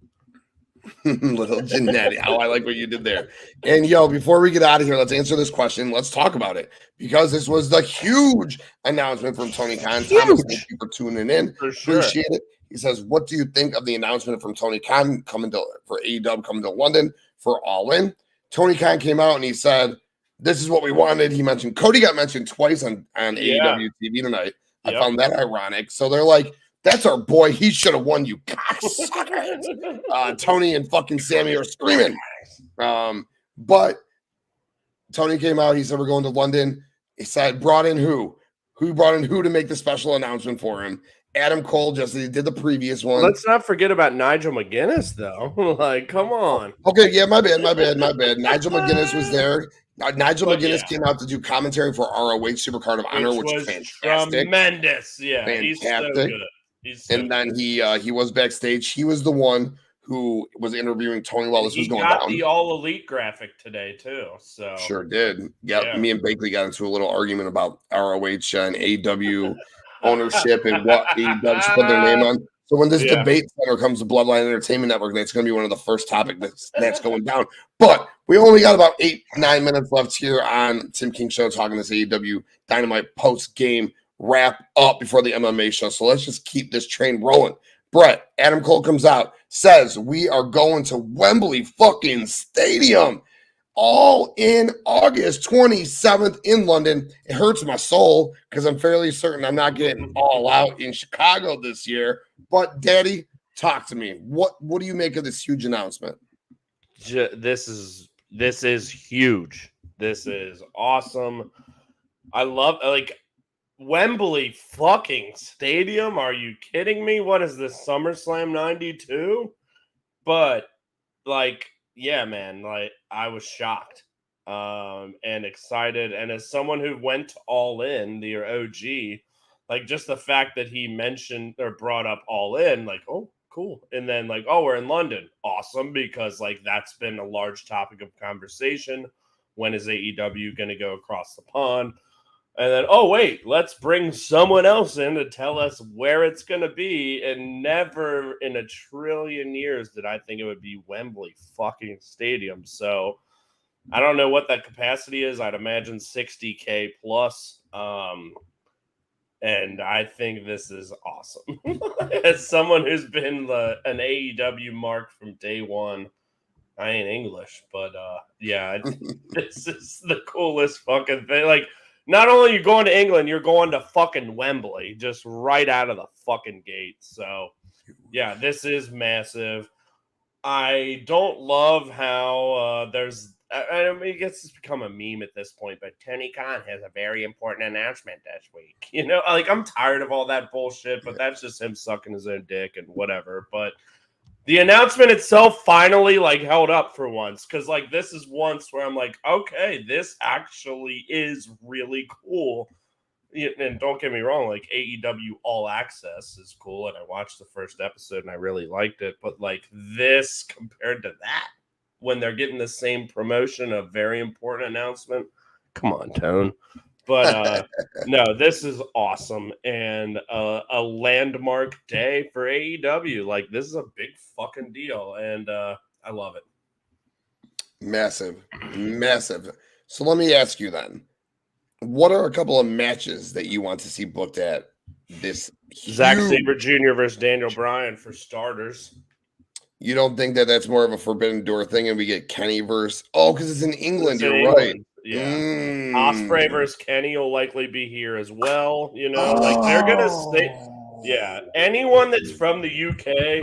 S1: Little Janetti. How I like what you did there. And yo, before we get out of here, let's answer this question. Let's talk about it because this was the huge announcement from Tony Khan. Thomas, thank you for tuning in.
S2: For sure.
S1: Appreciate it. He says, what do you think of the announcement from Tony Khan for AEW coming to London for All In? Tony Khan came out and he said, this is what we wanted. He mentioned Cody got mentioned twice on AEW TV tonight. I found that ironic. So they're like, that's our boy. He should have won, you cocksuckers. Tony and fucking Sammy are screaming. But Tony came out. He said, we're going to London. He said, brought in who? Who brought in who to make the special announcement for him? AdamCole, just as he did the previous one.
S2: Let's not forget about Nigel McGuinness, though. Like, come on.
S1: Okay, yeah, my bad. Nigel McGuinness was there. Nigel McGuinness came out to do commentary for ROH Supercard of Honor, which was fantastic.
S2: Tremendous. Yeah,
S1: fantastic.
S2: He's so good.
S1: And then he was backstage. He was the one who was interviewing Tony while this was going down. He got
S2: the All Elite graphic today too. So
S1: sure did. Yeah, me and Bakley got into a little argument about ROH and AEW ownership and what AEW should put their name on. So when this debate center comes to Bloodline Entertainment Network, that's going to be one of the first topics that's going down. But we only got about 8-9 minutes left here on Tim King Show talking this AEW Dynamite post game wrap up before the MMA show. So let's just keep this train rolling. Brett, AdamCole comes out, says we are going to Wembley fucking Stadium all in August 27th in London. It hurts my soul because I'm fairly certain I'm not getting All Out in Chicago this year. But Daddy, talk to me. What do you make of this huge announcement?
S2: This is huge. This is awesome. I love Wembley fucking Stadium. Are you kidding me? What is this, SummerSlam 92? But yeah, man, I was shocked and excited. And as someone who went to All In, the OG, just the fact that he mentioned or brought up All In, oh, cool. And then we're in London. Awesome, because that's been a large topic of conversation. When is AEW going to go across the pond? And then, oh, wait, let's bring someone else in to tell us where it's going to be. And never in a trillion years did I think it would be Wembley fucking Stadium. So I don't know what that capacity is. I'd imagine 60K plus. And I think this is awesome. As someone who's been an AEW mark from day one, I ain't English, but this is the coolest fucking thing. Not only are you going to England, you're going to fucking Wembley, just right out of the fucking gate. So, yeah, this is massive. I don't love how there's I mean, I guess it's become a meme at this point, but Tony Khan has a very important announcement this week. You know, like, I'm tired of all that bullshit, but that's just him sucking his own dick and whatever. But the announcement itself finally, like, held up for once, because, like, this is once where I'm like, okay, this actually is really cool. And don't get me wrong, like, AEW All Access is cool, and I watched the first episode and I really liked it, but, like, this compared to that, when they're getting the same promotion, a very important announcement, come on, Tone. But no, this is awesome, and a landmark day for AEW. Like, this is a big fucking deal, and I love it.
S1: Massive. So let me ask you then, what are a couple of matches that you want to see booked at this?
S2: Zack Sabre Jr. versus Daniel Bryan for starters.
S1: You don't think that that's more of a Forbidden Door thing, and we get Kenny versus? Oh, because it's in England. You're right.
S2: Yeah. Ospreay versus Kenny will likely be here as well. You know, like, they're gonna stay. Yeah, anyone that's from the UK,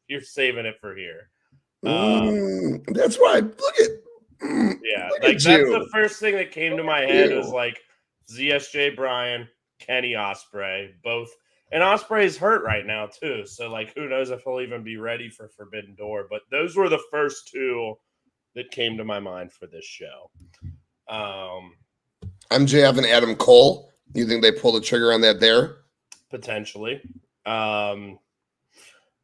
S2: you're saving it for here.
S1: That's why. Look at.
S2: Yeah, like, that's the first thing that came to my head was like ZSJ Bryan, Kenny Ospreay, both. And Ospreay's hurt right now too, so, like, who knows if he'll even be ready for Forbidden Door. But those were the first two that came to my mind for this show.
S1: MJF and AdamCole. You think they pull the trigger on that there?
S2: Potentially.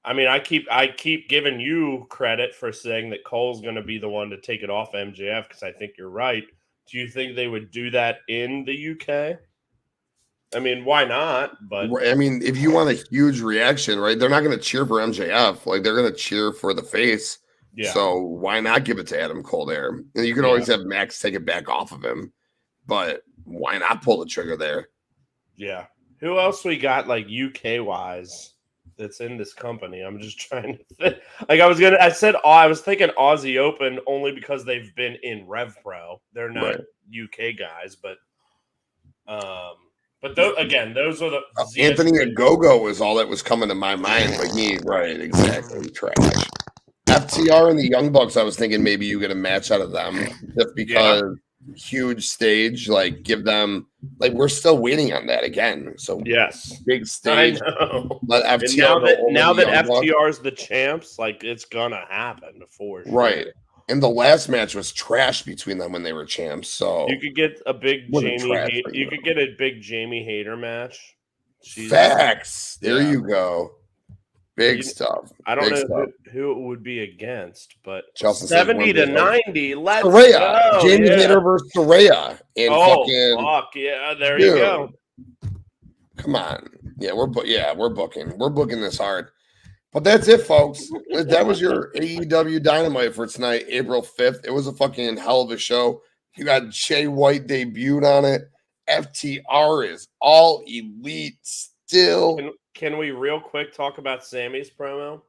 S2: I mean, I keep giving you credit for saying that Cole's going to be the one to take it off MJF, because I think you're right. Do you think they would do that in the UK? I mean, why not? But
S1: I mean, if you want a huge reaction, right? They're not going to cheer for MJF. Like, they're going to cheer for the face.
S2: Yeah.
S1: So why not give it to AdamCole there? And you can always have Max take it back off of him, but why not pull the trigger there?
S2: Yeah. Who else we got, like, UK wise, that's in this company? I'm just trying to think. Like, I was thinking Aussie Open only because they've been in Rev Pro. They're not UK guys, but those are the
S1: Anthony Ogogo was all that was coming to my mind. Like, exactly, trash. FTR and the Young Bucks, I was thinking maybe you get a match out of them just because huge stage, like, give them, like, we're still waiting on that again. So
S2: yes,
S1: big stage.
S2: I know.
S1: But FTR
S2: now that FTR's the champs, like, it's gonna happen for sure.
S1: Right. And the last match was trash between them when they were champs. So
S2: you could get a big You could get a big JamieHayter match.
S1: Facts. There you go. Big stuff.
S2: I don't know who it would be against, but
S1: Chelsea
S2: 70 to 90. Let's
S1: Saraya.
S2: go.
S1: JamieHayter versus Saraya.
S2: Fuck yeah! There you go.
S1: Come on. Yeah, we're booking. We're booking this hard. But that's it, folks. That was your AEW Dynamite for tonight, April 5th. It was a fucking hell of a show. You got JayWhite debuted on it. FTR is all elite still.
S2: Can we real quick talk about Sammy's promo?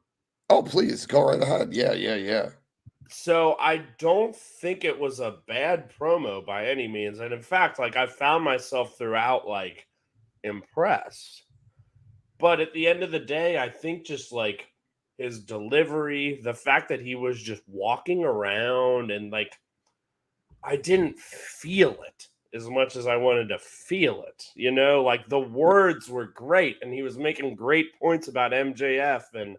S1: Oh, please. Go right ahead. Yeah.
S2: So I don't think it was a bad promo by any means. And in fact, like, I found myself throughout, like, impressed. But at the end of the day, I think just, like, his delivery, the fact that he was just walking around and, like, I didn't feel it as much as I wanted to feel it. You know, like, the words were great and he was making great points about MJF and,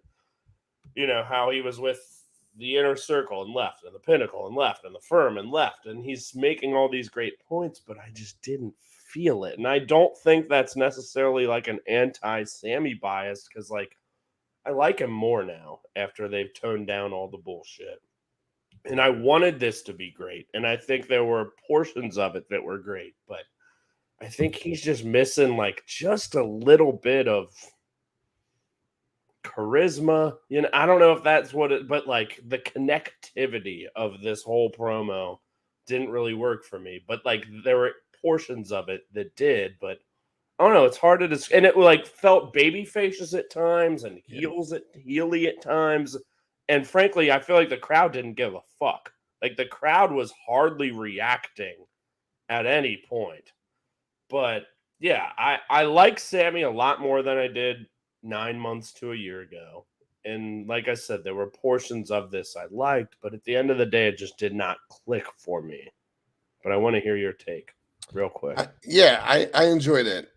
S2: you know, how he was with the Inner Circle and left and the Pinnacle and left and the Firm and left. And he's making all these great points, but I just didn't feel it. And I don't think that's necessarily like an anti-Sammy bias, because, like, I like him more now after they've toned down all the bullshit. And I wanted this to be great. And I think there were portions of it that were great, but I think he's just missing, like, just a little bit of charisma. You know, I don't know if that's what it, but, like, the connectivity of this whole promo didn't really work for me. But, like, there were portions of it that did, but I don't know. It's hard to describe. And it, like, felt baby faces at times and heely at times. And frankly, I feel like the crowd didn't give a fuck. Like, the crowd was hardly reacting at any point. But yeah, I like Sammy a lot more than I did 9 months to a year ago. And like I said, there were portions of this I liked, but at the end of the day, it just did not click for me. But I want to hear your take real quick.
S1: I enjoyed it.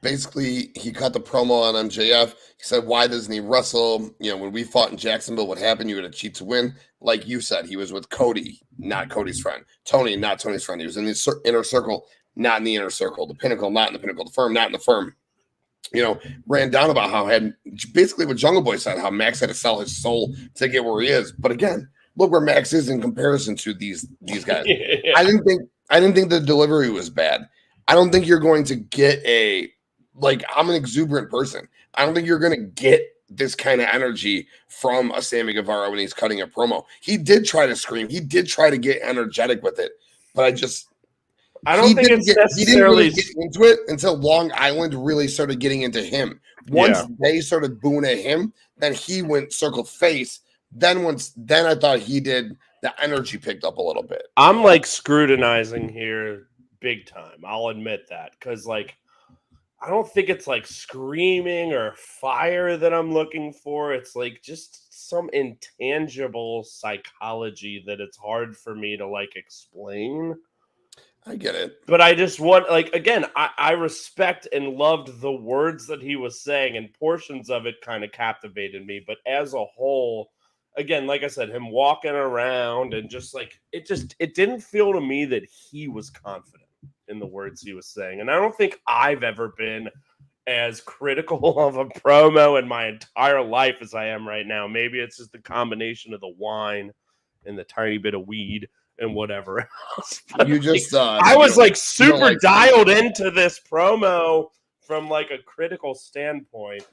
S1: Basically, he cut the promo on MJF. He said, why doesn't he wrestle? You know, when we fought in Jacksonville, what happened? You had to cheat to win. Like you said, he was with Cody, not Cody's friend. Tony, not Tony's friend. He was in the inner circle, not in the inner circle. The Pinnacle, not in the Pinnacle. The Firm, not in the Firm. You know, ran down about how basically what Jungle Boy said, how Max had to sell his soul to get where he is. But again, look where Max is in comparison to these guys. Yeah. I didn't think the delivery was bad. I don't think you're going to get I'm an exuberant person. I don't think you're going to get this kind of energy from a Sammy Guevara when he's cutting a promo. He did try to scream. He did try to get energetic with it, but I don't think he didn't really get into it until Long Island really started getting into him. Once they started booing at him, then he went circled face. Then I thought the energy picked up a little bit.
S2: I'm like scrutinizing here big time. I'll admit that, because I don't think it's like screaming or fire that I'm looking for. It's like just some intangible psychology that it's hard for me to explain.
S1: I get it.
S2: But I just want, again, I respect and loved the words that he was saying, and portions of it kind of captivated me. But as a whole, again, like I said, him walking around and it didn't feel to me that he was confident in the words he was saying. And I don't think I've ever been as critical of a promo in my entire life as I am right now. Maybe it's just the combination of the wine and the tiny bit of weed and whatever else.
S1: You just
S2: I was super dialed into this promo from a critical standpoint.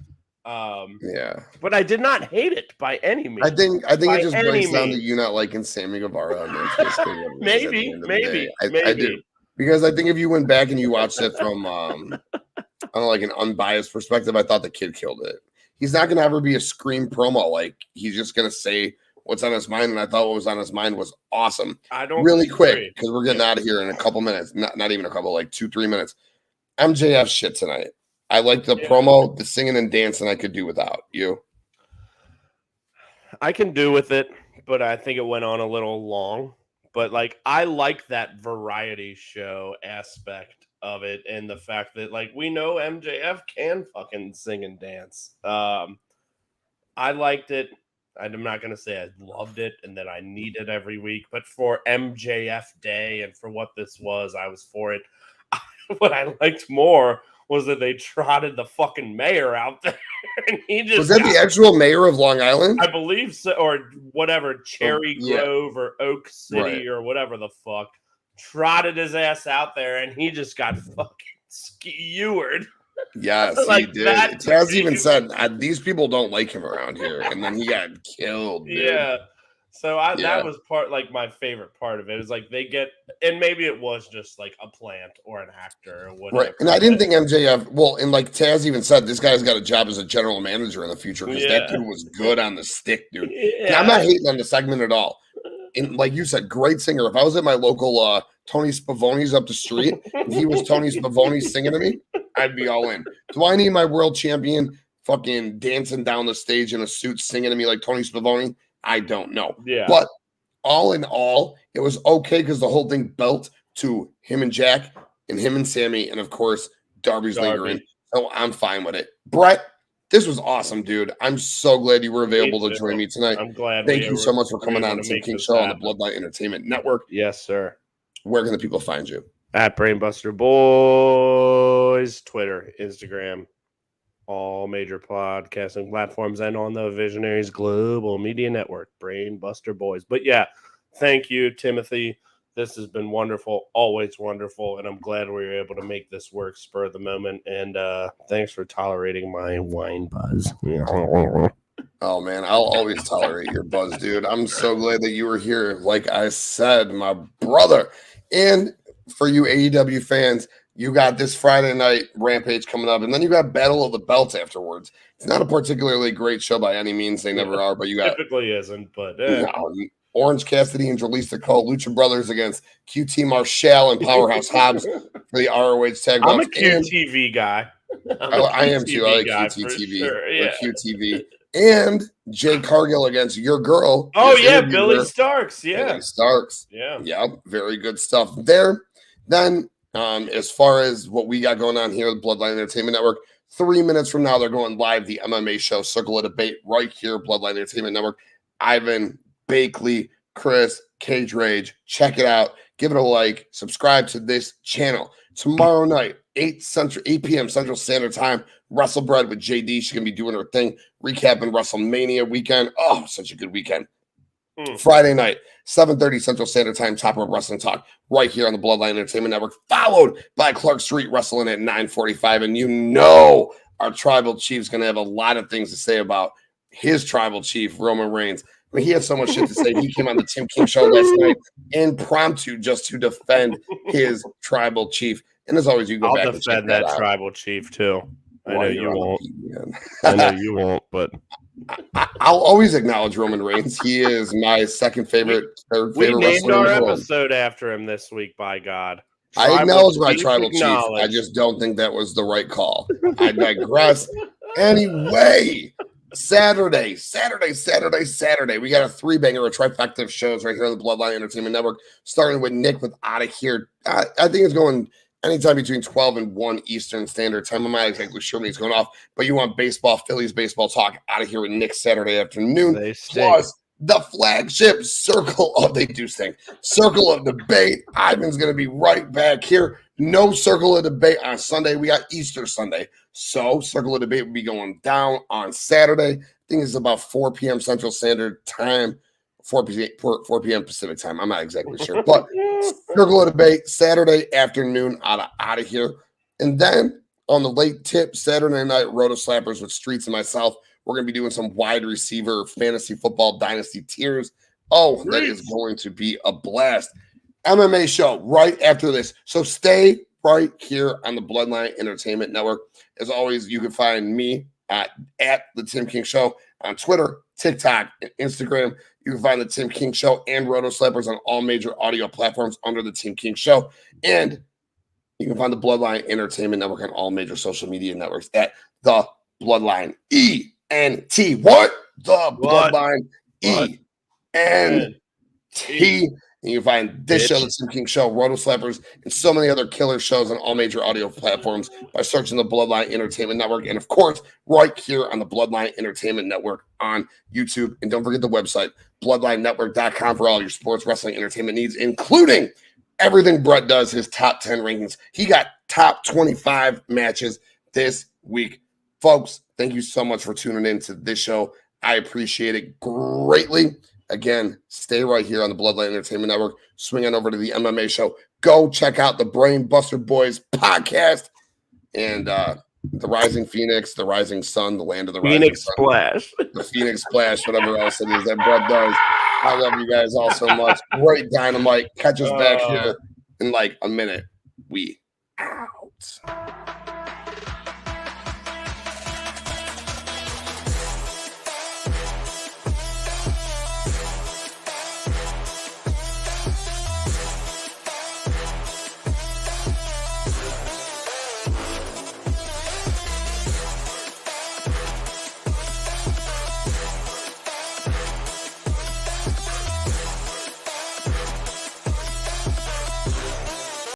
S2: But I did not hate it by any means.
S1: I think it just breaks down to you not liking Sammy Guevara.
S2: Maybe.
S1: I do, because I think if you went back and you watched it from an unbiased perspective, I thought the kid killed it. He's not going to ever be a scream promo. He's just going to say what's on his mind, and I thought what was on his mind was awesome.
S2: I don't
S1: really quick, because we're getting out of here in a couple minutes. Not even a couple, 2-3 minutes. MJF shit tonight. I like the promo, the singing and dancing I could do without. You?
S2: I can do with it, but I think it went on a little long. But I like that variety show aspect of it, and the fact that we know MJF can fucking sing and dance. I liked it. I'm not going to say I loved it and that I need it every week, but for MJF Day and for what this was, I was for it. What I liked more was that they trotted the fucking mayor out there. And he just
S1: was that the actual mayor of Long Island?
S2: I believe so, or whatever, Cherry Grove or Oak City or whatever the fuck. Trotted his ass out there, and he just got fucking skewered.
S1: Yes, he did. Taz even said, these people don't like him around here. And then he got killed, dude.
S2: Yeah. So that was my favorite part of it. Is they get, and maybe it was just a plant or an actor or whatever.
S1: Right. And I didn't think MJF, and Taz even said, this guy's got a job as a general manager in the future, because that dude was good on the stick, dude. Yeah. I'm not hating on the segment at all. And like you said, great singer. If I was at my local Tony Spavoni's up the street and he was Tony Spavoni singing to me, I'd be all in. Do I need my world champion fucking dancing down the stage in a suit singing to me like Tony Spavoni? I don't know.
S2: Yeah.
S1: But all in all, it was okay, because the whole thing built to him and Jack and him and Sammy, and of course Darby's lingering. So I'm fine with it. Brett, this was awesome, dude. I'm so glad you were available to join me tonight.
S2: I'm glad.
S1: Thank you so much for coming on Tim King Show on the Bloodline Entertainment Network.
S2: Yes, sir.
S1: Where can the people find you?
S2: At Brainbuster Boys, Twitter, Instagram, all major podcasting platforms, and on the Visionaries Global Media Network, Brainbuster Boys. But yeah, thank you, Timothy. This has been wonderful, always wonderful, and I'm glad we were able to make this work spur of the moment. And thanks for tolerating my wine buzz.
S1: Oh, man, I'll always tolerate your buzz, dude. I'm so glad that you were here. Like I said, my brother. And for you AEW fans, you got this Friday night Rampage coming up, and then you got Battle of the Belts afterwards. It's not a particularly great show by any means. They never are, but you got...
S2: Typically isn't, but...
S1: OrangeCassidy and Jalisa Cole, Lucha Brothers against QT Marshall and Powerhouse Hobbs for the ROH tag belts.
S2: I'm a QTV guy.
S1: I am too. I like QTV. Sure. Yeah. QTV. And Jay Cargill against your girl.
S2: Oh, yeah, Billy Starks. Yeah.
S1: Billy Starks.
S2: Yeah.
S1: Yep. Very good stuff there. Then, as far as what we got going on here at Bloodline Entertainment Network, 3 minutes from now, they're going live, the MMA show, Circle of Debate, right here, Bloodline Entertainment Network. Ivan, Bakley, Chris, Cage Rage. Check it out. Give it a like. Subscribe to this channel. Tomorrow night, 8 p.m. Central Standard Time, WrestleBread with JD. She's going to be doing her thing, recapping WrestleMania weekend. Oh, such a good weekend. Friday night, 7:30 Central Standard Time, Top Rope Wrestling Talk, right here on the Bloodline Entertainment Network, followed by Clark Street Wrestling at 9:45. And you know our Tribal Chief's going to have a lot of things to say about his Tribal Chief, Roman Reigns. I mean, he had so much shit to say. He came on the Tim King show last night, impromptu, just to defend his Tribal Chief. And as always, you go back and check
S2: defend that Tribal Chief, too. I know you won't. I know you won't, but...
S1: I'll always acknowledge Roman Reigns. He is my second favorite, third favorite
S2: wrestler. We named our
S1: episode
S2: episode after him this week, by God.
S1: I acknowledge my Tribal Chief. I just don't think that was the right call. I digress. Anyway, Saturday. We got a 3-banger, a trifecta of shows right here on the Bloodline Entertainment Network, starting with Nick with Outta Here. I think it's going anytime between 12 and 1 Eastern Standard Time. I'm not exactly sure when he's going off, but you want baseball, Phillies baseball talk, Outta Here with Nick Saturday afternoon. Plus the flagship Circle of Circle of Debate. Ivan's going to be right back here. No Circle of Debate on Sunday. We got Easter Sunday. So Circle of Debate will be going down on Saturday. I think it's about 4 p.m. Central Standard Time. 4 p.m. Pacific Time. I'm not exactly sure. But Circle of Debate, Saturday afternoon, out of here. And then on the late tip, Saturday night, Roto Slappers with Streets and myself. We're going to be doing some wide receiver fantasy football dynasty tiers. Oh, that is going to be a blast. MMA show right after this. So stay right here on the Bloodline Entertainment Network. As always, you can find me at The Tim King Show on Twitter, TikTok, and Instagram. You can find The Tim King Show and Roto Slappers on all major audio platforms under The Tim King Show. And you can find the Bloodline Entertainment Network on all major social media networks at The Bloodline. E-N-T. What? The Bloodline. E-N-T. And you can find this show, The Tim King Show, Roto Slappers, and so many other killer shows on all major audio platforms by searching the Bloodline Entertainment Network. And, of course, right here on the Bloodline Entertainment Network on YouTube. And don't forget the website, bloodlinenetwork.com, for all your sports wrestling entertainment needs, including everything Brett does, his top 10 rankings. He got top 25 matches this week. Folks, thank you so much for tuning in to this show. I appreciate it greatly. Again, stay right here on the Bloodline Entertainment Network. Swing on over to the MMA show. Go check out the Brain Buster Boys podcast and the Rising Phoenix, the Rising Sun, the Land of the
S2: Phoenix
S1: Rising
S2: Splash.
S1: Sun, the Phoenix Splash, whatever else it is that Brett does. I love you guys all so much. Great Dynamite. Catch us back here in like a minute. We out.